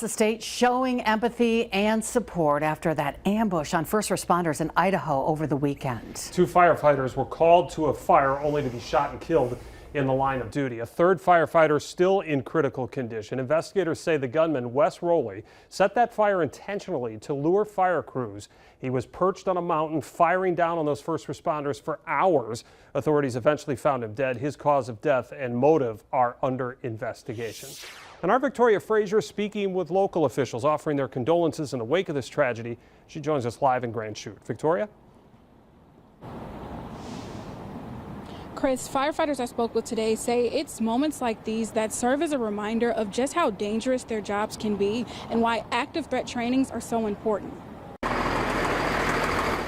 The state showing empathy and support after that ambush on first responders in Idaho over the weekend. 2 firefighters were called to a fire only to be shot and killed in the line of duty. A third firefighter still in critical condition. Investigators say the gunman, Wes Rowley, set that fire intentionally to lure fire crews. He was perched on a mountain firing down on those first responders for hours. Authorities eventually found him dead. His cause of death and motive are under investigation. And our Victoria Frazier speaking with local officials, offering their condolences in the wake of this tragedy. She joins us live in Grand Chute. Victoria? Chris, firefighters I spoke with today say it's moments like these that serve as a reminder of just how dangerous their jobs can be and why active threat trainings are so important.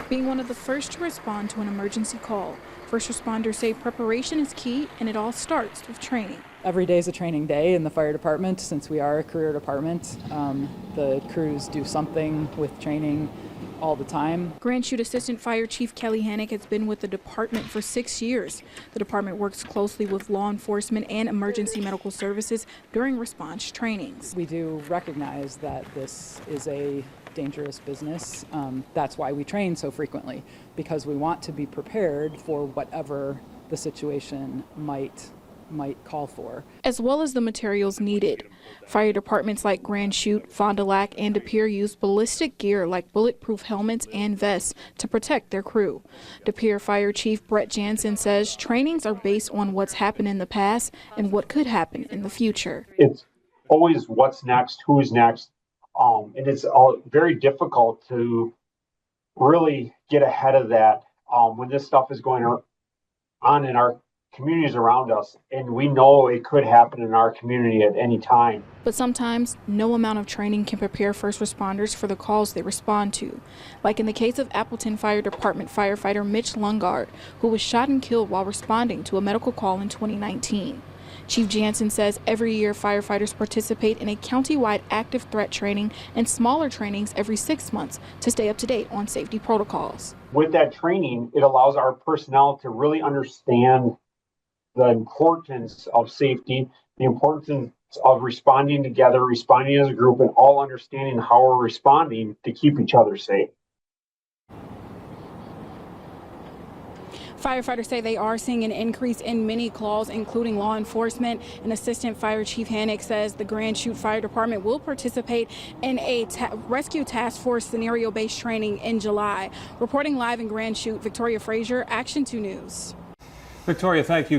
Being one of the first to respond to an emergency call, first responders say preparation is key and it all starts with training. Every day is a training day in the fire department. Since we are a career department, the crews do something with training all the time. Grand Chute Assistant Fire Chief Kelly Hannick has been with the department for 6 years. The department works closely with law enforcement and emergency medical services during response trainings. We do recognize that this is a dangerous business. That's why we train so frequently, because we want to be prepared for whatever the situation might call for. As well as the materials needed. Fire departments like Grand Chute, Fond du Lac, and De Pere use ballistic gear like bulletproof helmets and vests to protect their crew. De Pere Fire Chief Brett Jansen says trainings are based on what's happened in the past and what could happen in the future. It's always what's next, who's next, and it's very difficult to really get ahead of that when this stuff is going on in our communities around us, and we know it could happen in our community at any time. But sometimes no amount of training can prepare first responders for the calls they respond to. Like in the case of Appleton Fire Department firefighter Mitch Lungard, who was shot and killed while responding to a medical call in 2019. Chief Jansen says every year firefighters participate in a county-wide active threat training and smaller trainings every 6 months to stay up to date on safety protocols. With that training, it allows our personnel to really understand the importance of safety, the importance of responding together, responding as a group, and all understanding how we're responding to keep each other safe. Firefighters say they are seeing an increase in many calls, including law enforcement. And Assistant Fire Chief Hannick says the Grand Chute Fire Department will participate in a rescue task force scenario-based training in July. Reporting live in Grand Chute, Victoria Frazier, Action 2 News. Victoria, thank you.